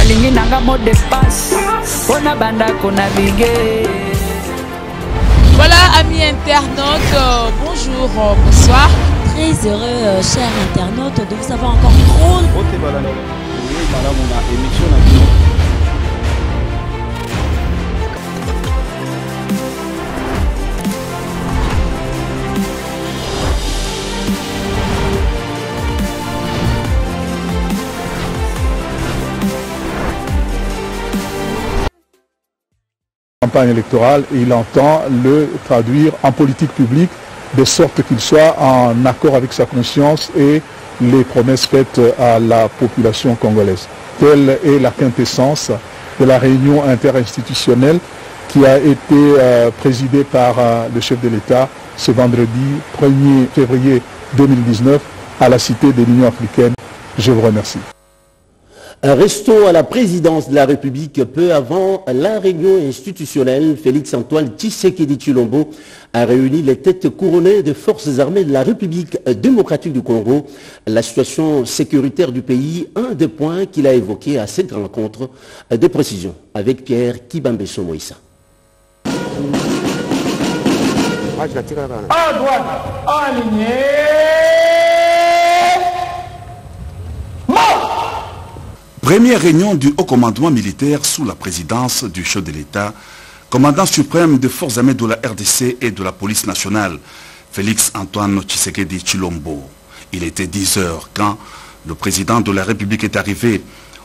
balingi nanga mot de passe pona banda ko naviguer. Voilà, amis internautes, bonjour, bonsoir. Très heureux, chers internautes, de vous avoir encore trop. Campagne électorale, il entend le traduire en politique publique de sorte qu'il soit en accord avec sa conscience et les promesses faites à la population congolaise. Telle est la quintessence de la réunion interinstitutionnelle qui a été présidée par le chef de l'État ce vendredi 1er février 2019 à la Cité de l'Union africaine. Je vous remercie. Restons à la présidence de la République. Peu avant la réunion institutionnelle, Félix-Antoine Tshisekedi Tshilombo a réuni les têtes couronnées des forces armées de la République démocratique du Congo. La situation sécuritaire du pays, un des points qu'il a évoqué à cette rencontre. Des précisions avec Pierre Kibambeso Moïsa. À droite, aligné. Première réunion du haut commandement militaire sous la présidence du chef de l'État, commandant suprême des forces armées de la RDC et de la police nationale, Félix-Antoine Tshisekedi Tshilombo. Il était 10 heures quand le président de la République est arrivé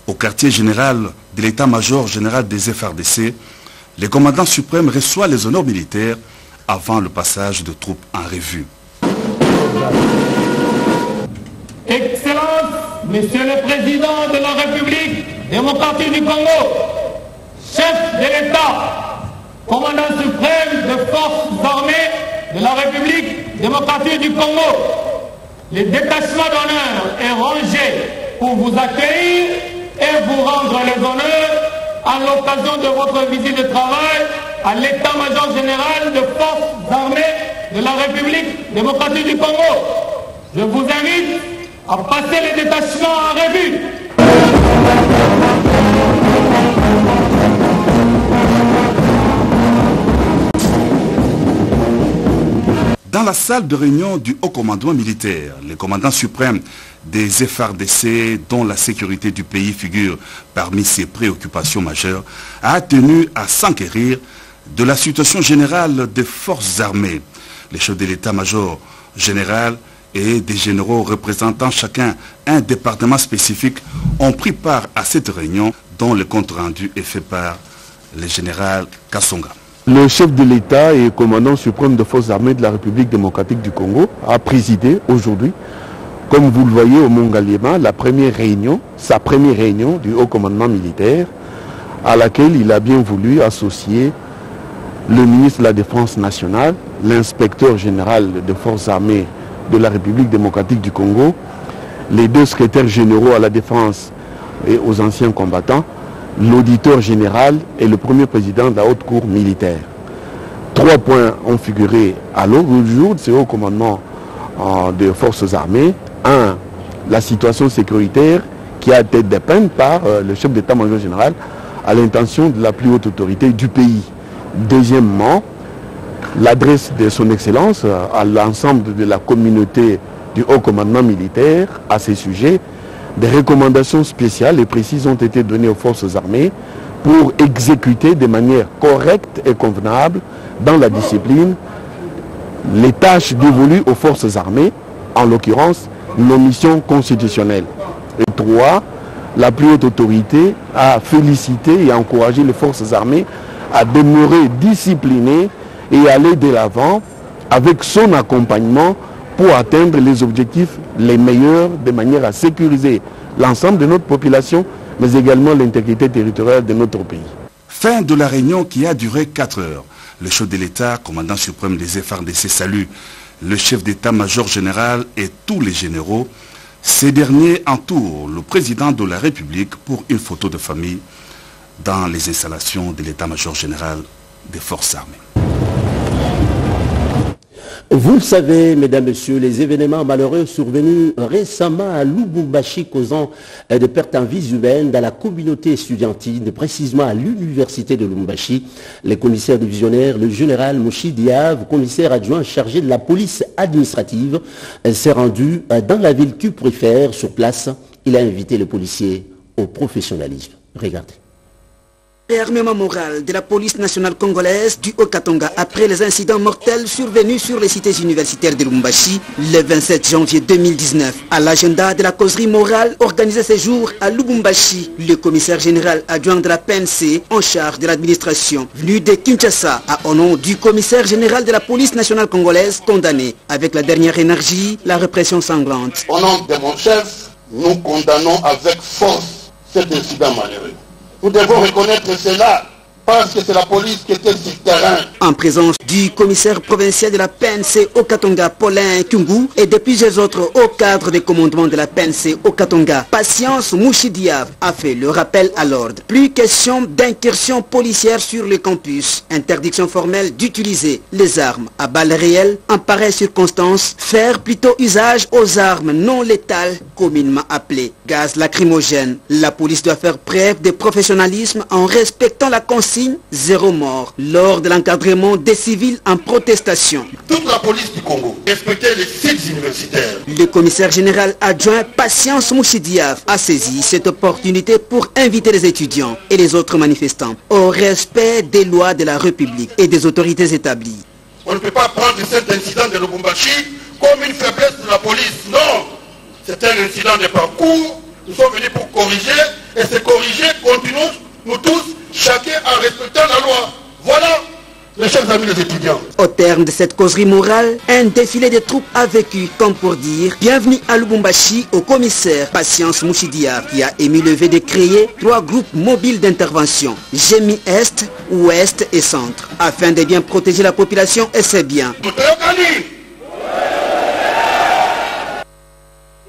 au quartier général de l'état-major général des FRDC. Le commandant suprême reçoit les honneurs militaires avant le passage de troupes en revue. Excellence, Monsieur le Président de la République démocratique du Congo, chef de l'État, commandant suprême des forces armées de la République démocratique du Congo, le détachement d'honneur est rangé pour vous accueillir et vous rendre les honneurs à l'occasion de votre visite de travail à l'état-major général des forces armées de la République démocratique du Congo. Je vous invite à passer les détachements en revue. Dans la salle de réunion du haut commandement militaire, le commandant suprême des FRDC, dont la sécurité du pays figure parmi ses préoccupations majeures, a tenu à s'enquérir de la situation générale des forces armées. Les chefs de l'état-major général et des généraux représentant chacun un département spécifique ont pris part à cette réunion dont le compte rendu est fait par le général Kassonga. Le chef de l'État et commandant suprême des forces armées de la République démocratique du Congo a présidé aujourd'hui, comme vous le voyez au Mongaliema, la première réunion, sa première réunion du haut commandement militaire, à laquelle il a bien voulu associer le ministre de la Défense nationale, l'inspecteur général des forces armées de la République démocratique du Congo, les deux secrétaires généraux à la défense et aux anciens combattants, l'auditeur général et le premier président de la haute cour militaire. 3 points ont figuré à l'ordre du jour de ce haut commandement des forces armées. 1. La situation sécuritaire qui a été dépeinte par le chef d'état-major général à l'intention de la plus haute autorité du pays. Deuxièmement, l'adresse de son excellence à l'ensemble de la communauté du haut commandement militaire à ces sujets. Des recommandations spéciales et précises ont été données aux forces armées pour exécuter de manière correcte et convenable dans la discipline les tâches dévolues aux forces armées, en l'occurrence nos missions constitutionnelles. Et 3, la plus haute autorité a félicité et encouragé les forces armées à demeurer disciplinées et aller de l'avant avec son accompagnement pour atteindre les objectifs les meilleurs de manière à sécuriser l'ensemble de notre population, mais également l'intégrité territoriale de notre pays. Fin de la réunion qui a duré 4 heures. Le chef de l'État, commandant suprême des FRDC, salue le chef d'état-major général et tous les généraux. Ces derniers entourent le président de la République pour une photo de famille dans les installations de l'état-major général des forces armées. Vous le savez, mesdames, messieurs, les événements malheureux survenus récemment à Lubumbashi causant des pertes en vies humaines dans la communauté estudiantine, précisément à l'université de Lubumbashi. Le commissaire divisionnaire, le général Mouchi Diave, commissaire adjoint chargé de la police administrative, s'est rendu dans la ville qu'il préfère sur place. Il a invité les policiers au professionnalisme. Regardez. Réarmement moral de la police nationale congolaise du Haut-Katanga après les incidents mortels survenus sur les cités universitaires de Lubumbashi le 27 janvier 2019. À l'agenda de la causerie morale organisée ce jour à Lubumbashi, le commissaire général adjoint de la PNC en charge de l'administration, venu de Kinshasa, a au nom du commissaire général de la police nationale congolaise condamné avec la dernière énergie la répression sanglante. Au nom de mon chef, nous condamnons avec force cet incident malheureux. Nous devons reconnaître cela parce que c'est la police qui était sur le terrain. En présence du commissaire provincial de la PNC au Katanga, Paulin Kungu, et de plusieurs autres hauts cadres des commandements de la PNC au Katanga, Patience Mouchidiav a fait le rappel à l'ordre. Plus question d'incursion policière sur le campus, interdiction formelle d'utiliser les armes à balles réelles en pareille circonstance, faire plutôt usage aux armes non létales, communément appelées gaz lacrymogène. La police doit faire preuve de professionnalisme en respectant la consigne zéro mort lors de l'encadrement des civils en protestation. Toute la police du Congo respectait les sites universitaires. Le commissaire général adjoint Patience Mouchidiav a saisi cette opportunité pour inviter les étudiants et les autres manifestants au respect des lois de la République et des autorités établies. On ne peut pas prendre cet incident de Lubumbashi comme une faiblesse de la police. Non, c'est un incident de parcours. Nous sommes venus pour corriger et se corriger continuons nous tous, chacun en respectant la loi. Voilà, mes chers amis les étudiants. Au terme de cette causerie morale, un défilé de troupes a vécu, comme pour dire bienvenue à Lubumbashi au commissaire Patience Mouchidia, qui a émis le vœu de créer 3 groupes mobiles d'intervention, GEMI Est, Ouest et Centre, afin de bien protéger la population et ses biens.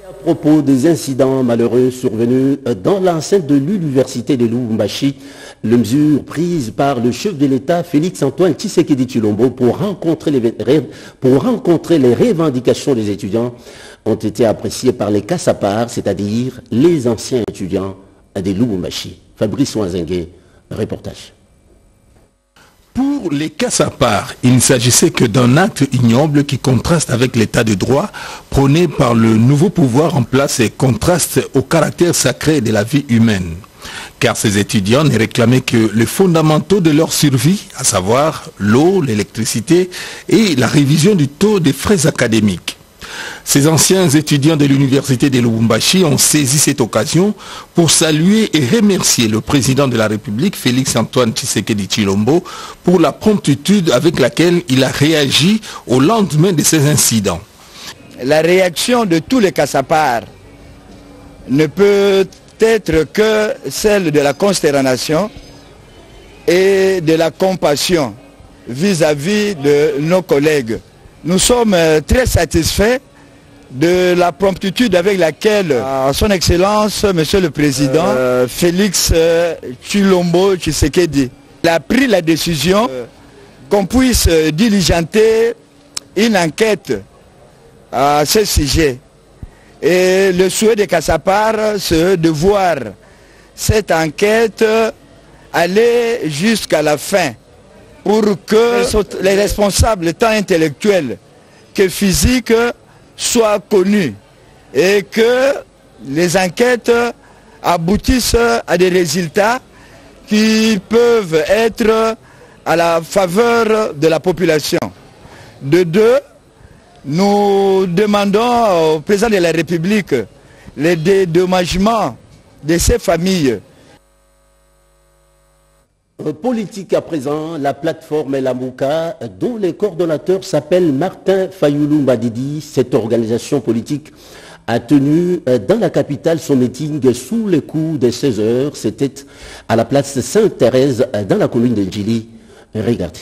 À propos des incidents malheureux survenus dans l'enceinte de l'université de Lubumbashi, les mesures prises par le chef de l'État Félix-Antoine Tshisekedi Tshilombo pour rencontrer les revendications des étudiants ont été appréciées par les Kassapar, c'est-à-dire les anciens étudiants de Lubumbashi. Fabrice Ouazengue, reportage. Pour les Kassapar, il ne s'agissait que d'un acte ignoble qui contraste avec l'état de droit prôné par le nouveau pouvoir en place et contraste au caractère sacré de la vie humaine. Car ces étudiants ne réclamaient que les fondamentaux de leur survie, à savoir l'eau, l'électricité et la révision du taux des frais académiques. Ces anciens étudiants de l'université de Lubumbashi ont saisi cette occasion pour saluer et remercier le président de la République, Félix-Antoine Tshisekedi Tshilombo, pour la promptitude avec laquelle il a réagi au lendemain de ces incidents. La réaction de tous les Kassapar ne peut être que celle de la consternation et de la compassion vis-à-vis de nos collègues. Nous sommes très satisfaits de la promptitude avec laquelle son Excellence, Monsieur le Président, Félix Tshilombo Tshisekedi, a pris la décision qu'on puisse diligenter une enquête à ce sujet. Et le souhait de Kassapar, c'est de voir cette enquête aller jusqu'à la fin, pour que les responsables, tant intellectuels que physiques, soient connus et que les enquêtes aboutissent à des résultats qui peuvent être à la faveur de la population. De deux, nous demandons au président de la République le dédommagement de ces familles. Politique à présent, la plateforme Lamouka, dont le coordonnateur s'appelle Martin Fayoulou Mbadidi. Cette organisation politique a tenu dans la capitale son meeting sous les coups de 16 heures. C'était à la place Sainte-Thérèse dans la commune de Djili. Regardez.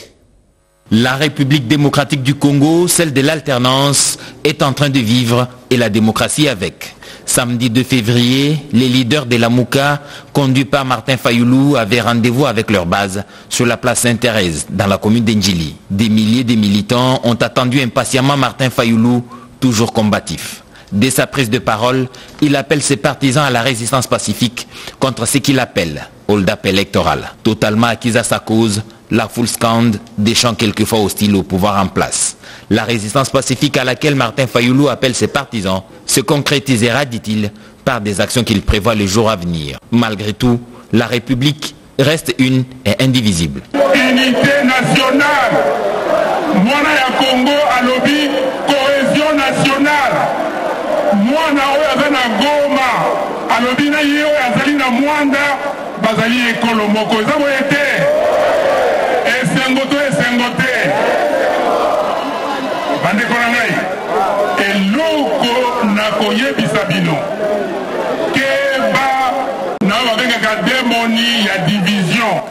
La République démocratique du Congo, celle de l'alternance, est en train de vivre et la démocratie avec. Samedi 2 février, les leaders de la Mouka, conduits par Martin Fayoulou, avaient rendez-vous avec leur base sur la place Sainte-Thérèse, dans la commune d'Endjili. Des milliers de militants ont attendu impatiemment Martin Fayoulou, toujours combatif. Dès sa prise de parole, il appelle ses partisans à la résistance pacifique contre ce qu'il appelle hold-up électoral. Totalement acquise à sa cause, la foule scande des chants quelquefois hostiles au pouvoir en place. La résistance pacifique à laquelle Martin Fayoulou appelle ses partisans se concrétisera, dit-il, par des actions qu'il prévoit les jours à venir. Malgré tout, la République reste une et indivisible. Unité nationale. Mwana ya Congo à lobby, cohésion nationale. Mwana oyo aza na Goma à lobby na yo azali na Mwanda bazali ekolo moko eza boye te. Esengote. Bandeko na ngai. Eloko na koyebisa bino. Keba na babengaka démoni ya division.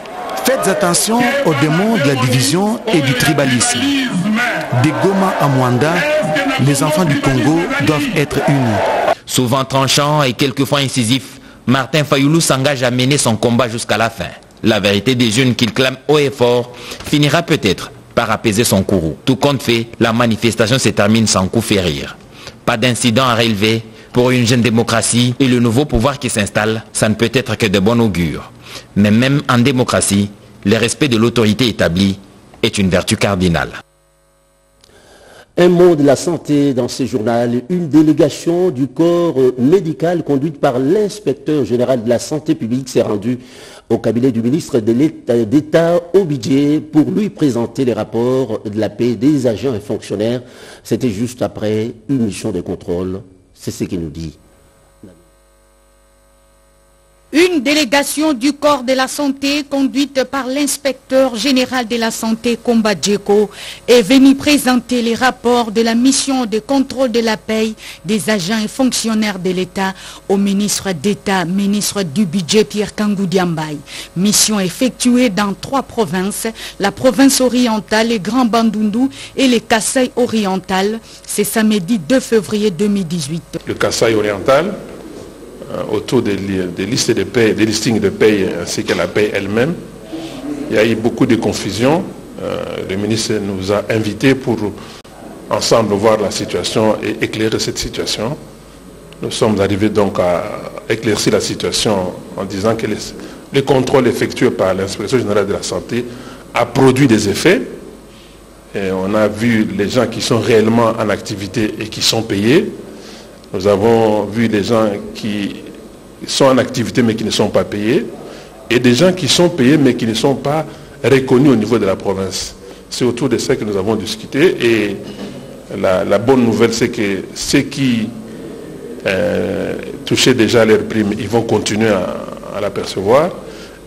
Faites attention aux démons de la division et du tribalisme. Des Goma à Mwanda, les enfants du Congo doivent être unis. Souvent tranchant et quelquefois incisif, Martin Fayoulou s'engage à mener son combat jusqu'à la fin. La vérité des jeunes qu'il clame haut et fort finira peut-être par apaiser son courroux. Tout compte fait, la manifestation se termine sans coup férir. Pas d'incident à relever pour une jeune démocratie et le nouveau pouvoir qui s'installe, ça ne peut être que de bon augure. Mais même en démocratie, le respect de l'autorité établie est une vertu cardinale. Un mot de la santé dans ce journal. Une délégation du corps médical conduite par l'inspecteur général de la santé publique s'est rendue au cabinet du ministre d'État au budget pour lui présenter les rapports de la paie des agents et fonctionnaires. C'était juste après une mission de contrôle. C'est ce qu'il nous dit. Une délégation du corps de la santé conduite par l'inspecteur général de la santé Komba Djeko est venue présenter les rapports de la mission de contrôle de la paie des agents et fonctionnaires de l'État au ministre d'État, ministre du budget Pierre Kangou Diambaye. Mission effectuée dans 3 provinces, la province orientale, les Grands Bandundu et les Kasaï oriental. C'est samedi 2 février 2018. Le Kasaï oriental, autour des listes de paie, des listings de paie ainsi que la paie elle-même. Il y a eu beaucoup de confusion. Le ministre nous a invités pour ensemble voir la situation et éclairer cette situation. Nous sommes arrivés donc à éclaircir la situation en disant que le contrôle effectué par l'inspection générale de la santé a produit des effets. Et on a vu les gens qui sont réellement en activité et qui sont payés. Nous avons vu des gens qui sont en activité mais qui ne sont pas payés et des gens qui sont payés mais qui ne sont pas reconnus au niveau de la province. C'est autour de ça que nous avons discuté et la bonne nouvelle c'est que ceux qui touchaient déjà leur prime, ils vont continuer à la percevoir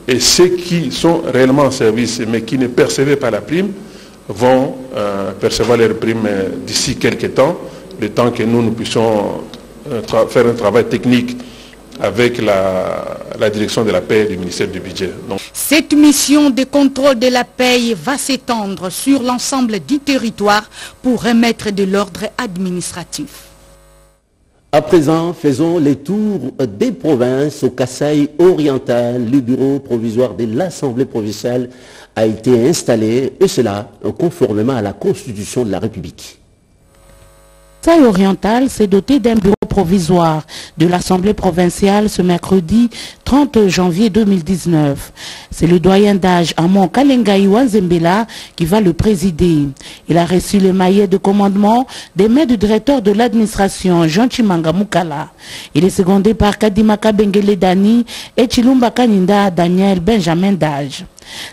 et ceux qui sont réellement en service mais qui ne percevaient pas la prime vont percevoir leur prime d'ici quelques temps, le temps que nous puissions faire un travail technique avec la direction de la paie du ministère du budget. Donc, cette mission de contrôle de la paie va s'étendre sur l'ensemble du territoire pour remettre de l'ordre administratif. À présent, faisons les tours des provinces. Au Kasaï oriental, le bureau provisoire de l'Assemblée provinciale a été installé, et cela conformément à la Constitution de la République. Kasaï oriental s'est doté d'un bureau provisoire de l'Assemblée provinciale ce mercredi 30 janvier 2019. C'est le doyen d'âge Amon Kalengai Wanzembela qui va le présider. Il a reçu le maillet de commandement des mains du directeur de l'administration Jean Chimanga Moukala. Il est secondé par Kadimaka Bengele Dani et Chilumba Kaninda Daniel Benjamin Dage.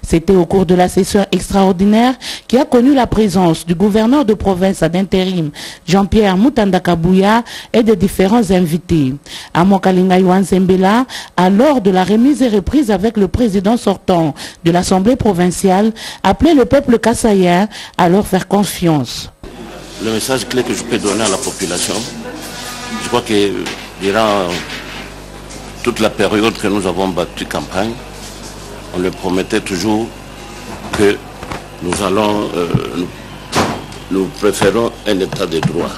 C'était au cours de la session extraordinaire qui a connu la présence du gouverneur de province d'intérim Jean-Pierre Moutanda Kabouya et de différents invités. Amon Kalengai Wanzembela, à l'heure de la remise et reprise avec le président sortant de l'Assemblée provinciale, appelait le peuple kassaïen à leur faire confiance. Le message clé que je peux donner à la population, je crois que durant toute la période que nous avons battu campagne, on leur promettait toujours que nous préférons un état de droit.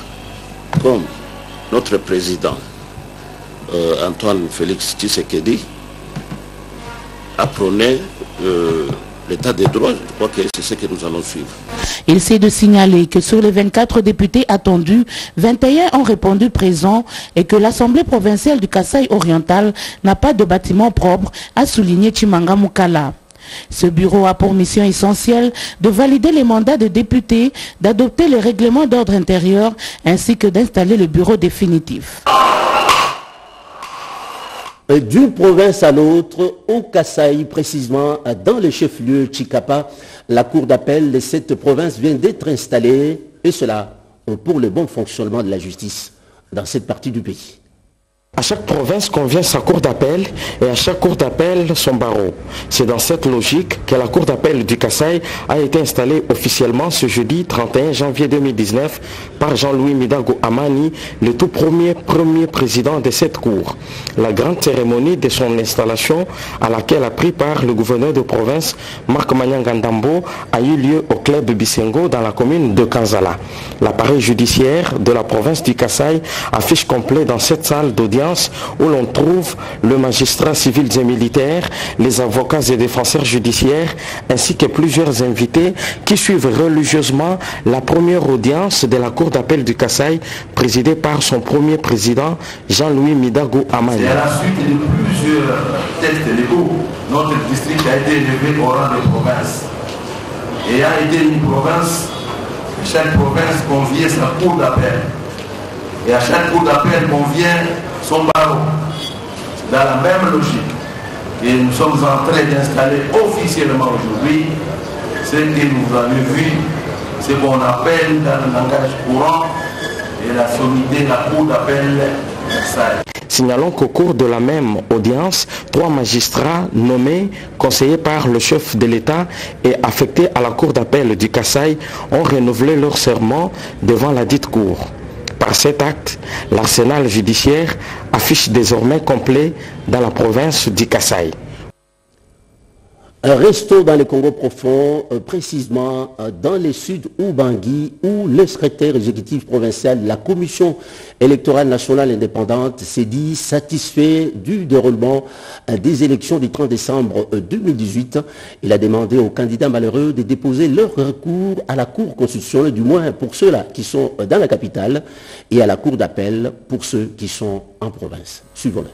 Comme notre président Antoine Félix Tshisekedi apprenait l'état des droits. Je crois que c'est ce que nous allons suivre. Il s'est de signaler que sur les 24 députés attendus, 21 ont répondu présents et que l'Assemblée provinciale du Kasaï oriental n'a pas de bâtiment propre, a souligné Chimanga Mukala. Ce bureau a pour mission essentielle de valider les mandats des députés, d'adopter les règlements d'ordre intérieur ainsi que d'installer le bureau définitif. D'une province à l'autre, au Kasaï, précisément dans le chef-lieu Chikapa, la cour d'appel de cette province vient d'être installée, et cela pour le bon fonctionnement de la justice dans cette partie du pays. À chaque province convient sa cour d'appel et à chaque cour d'appel son barreau. C'est dans cette logique que la cour d'appel du Kasaï a été installée officiellement ce jeudi 31 janvier 2019 par Jean-Louis Midago Amani, le tout premier président de cette cour. La grande cérémonie de son installation, à laquelle a pris part le gouverneur de province Marc Manyangandambo, a eu lieu au club Bisengo dans la commune de Kanzala. L'appareil judiciaire de la province du Kasaï affiche complet dans cette salle d'audience où l'on trouve le magistrat civil et militaire, les avocats et défenseurs judiciaires, ainsi que plusieurs invités qui suivent religieusement la première audience de la cour d'appel du Kasaï, présidée par son premier président, Jean-Louis Midago Amani. C'est à la suite de plusieurs textes légaux, notre district a été élevé au rang de province. Et a été une province, chaque province convient sa cour d'appel. Et à chaque cour d'appel convient son barreau, dans la même logique. Et nous sommes en train d'installer officiellement aujourd'hui ce que vous avez vu, ce qu'on appelle dans le langage courant et la sommité, la cour d'appel Kasaï. Signalons qu'au cours de la même audience, 3 magistrats nommés, conseillés par le chef de l'État et affectés à la cour d'appel du Kasaï ont renouvelé leur serment devant la dite cour. Par cet acte, l'arsenal judiciaire affiche désormais complet dans la province du Kasaï. Restons dans le Congo profond, précisément dans le sud Ubangui, où le secrétaire exécutif provincial de la Commission électorale nationale indépendante s'est dit satisfait du déroulement des élections du 30 décembre 2018. Il a demandé aux candidats malheureux de déposer leur recours à la Cour constitutionnelle, du moins pour ceux-là qui sont dans la capitale, et à la Cour d'appel pour ceux qui sont en province. Suivons-le.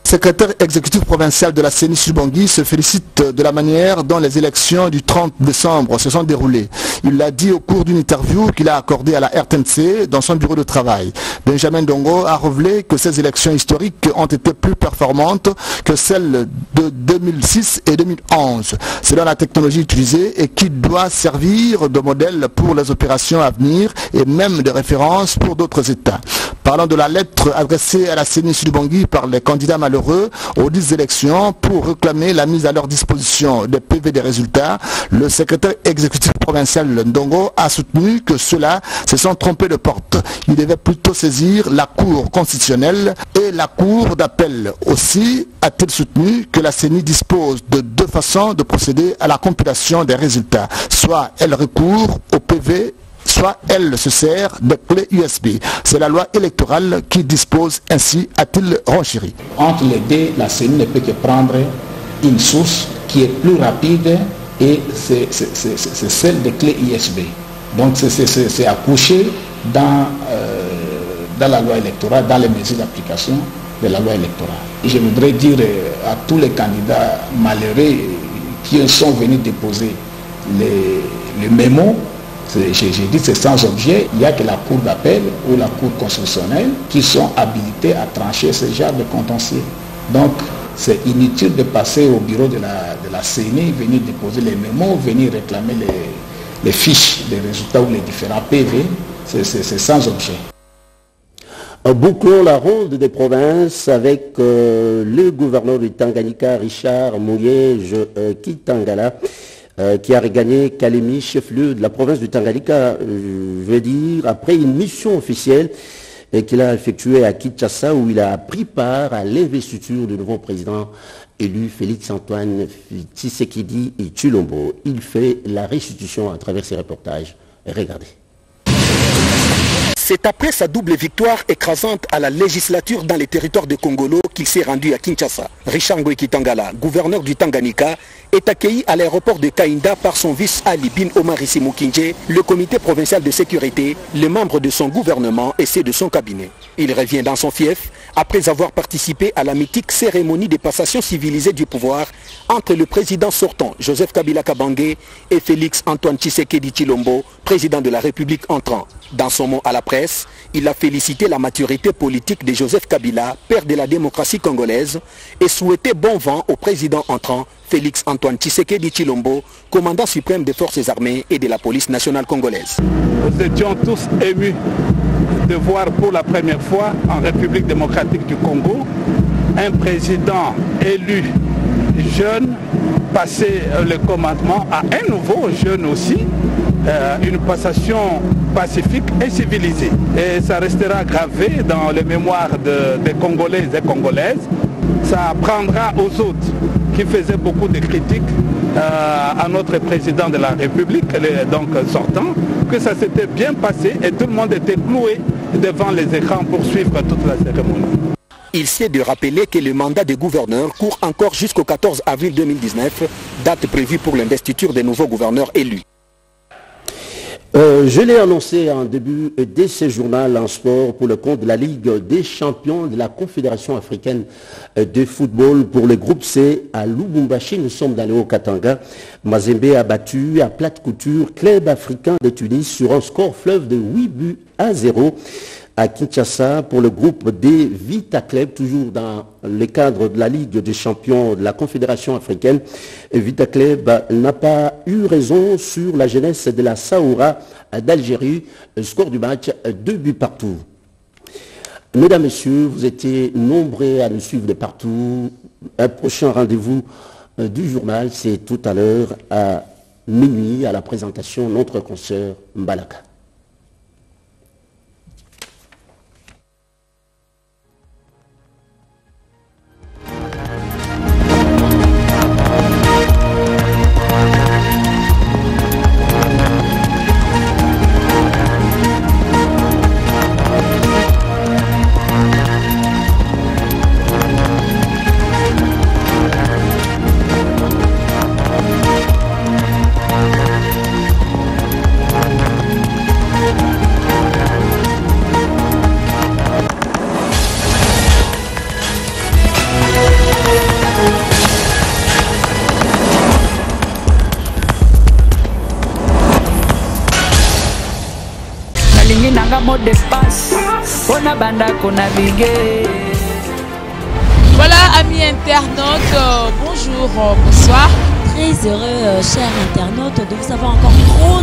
Secrétaire exécutif provincial de la CENI Ubangui se félicite de la manière dont les élections du 30 décembre se sont déroulées. Il l'a dit au cours d'une interview qu'il a accordée à la RTNC dans son bureau de travail. Benjamin Dongo a révélé que ces élections historiques ont été plus performantes que celles de 2006 et 2011. C'est dans la technologie utilisée et qui doit servir de modèle pour les opérations à venir et même de référence pour d'autres États. Parlant de la lettre adressée à la CENI Ubangui par les candidats malheureux aux 10 élections pour réclamer la mise à leur disposition des PV des résultats, le secrétaire exécutif provincial Ndongo a soutenu que ceux-là se sont trompés de porte. Il devait plutôt saisir la Cour constitutionnelle et la Cour d'appel. Aussi a-t-il soutenu que la CENI dispose de 2 façons de procéder à la compilation des résultats. Soit elle recourt au PV, soit elle se sert de clé USB. C'est la loi électorale qui dispose ainsi, a-t-il renchéri. Entre les deux, la CENI ne peut que prendre une source qui est plus rapide et c'est celle de clé USB. Donc c'est accouché dans la loi électorale, dans les mesures d'application de la loi électorale. Et je voudrais dire à tous les candidats malheureux qui sont venus déposer les mémos, j'ai dit c'est sans objet, il n'y a que la Cour d'appel ou la Cour constitutionnelle qui sont habilités à trancher ce genre de contentieux. Donc c'est inutile de passer au bureau de la CENI, venir déposer les mémos, venir réclamer les fiches des résultats ou les différents PV, c'est sans objet. Bouclons la ronde des provinces avec le gouverneur du Tanganyika, Richard Mouyej Kitangala, qui a regagné Kalemi, chef-lieu de la province du Tanganyika, je veux dire, après une mission officielle qu'il a effectuée à Kinshasa, où il a pris part à l'investiture du nouveau président élu Félix Antoine Tshisekedi et Tshilombo. Il fait la restitution à travers ses reportages. Regardez. C'est après sa double victoire écrasante à la législature dans les territoires de Congolo qu'il s'est rendu à Kinshasa. Richard Ngoïki Tangala, gouverneur du Tanganyika, est accueilli à l'aéroport de Kainda par son vice Ali Bin Omar Issi Mukinje, le comité provincial de sécurité, les membres de son gouvernement et ceux de son cabinet. Il revient dans son fief après avoir participé à la mythique cérémonie de passation civilisée du pouvoir entre le président sortant Joseph Kabila Kabange et Félix Antoine Tshisekedi Tshilombo, président de la République entrant. Dans son mot à la presse, il a félicité la maturité politique de Joseph Kabila, père de la démocratie congolaise, et souhaité bon vent au président entrant, Félix Antoine Tshisekedi Tshilombo, commandant suprême des forces armées et de la police nationale congolaise. Nous étions tous émus de voir pour la première fois en République démocratique du Congo un président élu jeune passer le commandement à un nouveau jeune aussi, une passation pacifique et civilisée. Et ça restera gravé dans les mémoires des Congolais et Congolaises. Ça apprendra aux autres qui faisaient beaucoup de critiques à notre président de la République, donc sortant, que ça s'était bien passé et tout le monde était cloué devant les écrans pour suivre toute la cérémonie. Il s'est de rappeler que le mandat de gouverneur court encore jusqu'au 14 avril 2019, date prévue pour l'investiture des nouveaux gouverneurs élus. Je l'ai annoncé en début de ce journal en sport pour le compte de la Ligue des champions de la Confédération africaine de football pour le groupe C à Lubumbashi. Nous sommes dans le Haut-Katanga. Mazembe a battu à plate couture Club africain de Tunis sur un score fleuve de 8-0 à Kinshasa pour le groupe des Vita Club, toujours dans le cadre de la Ligue des champions de la Confédération africaine. Vita Club n'a pas eu raison sur la jeunesse de la Saoura d'Algérie. Score du match 2 buts partout. Mesdames, Messieurs, vous étiez nombreux à nous suivre de partout. Un prochain rendez-vous du journal, c'est tout à l'heure à minuit à la présentation de notre consoeur Mbalaka. Mot de passe, voilà, amis internautes, bonjour, bonsoir. Très heureux, chers internautes, de vous avoir encore trop.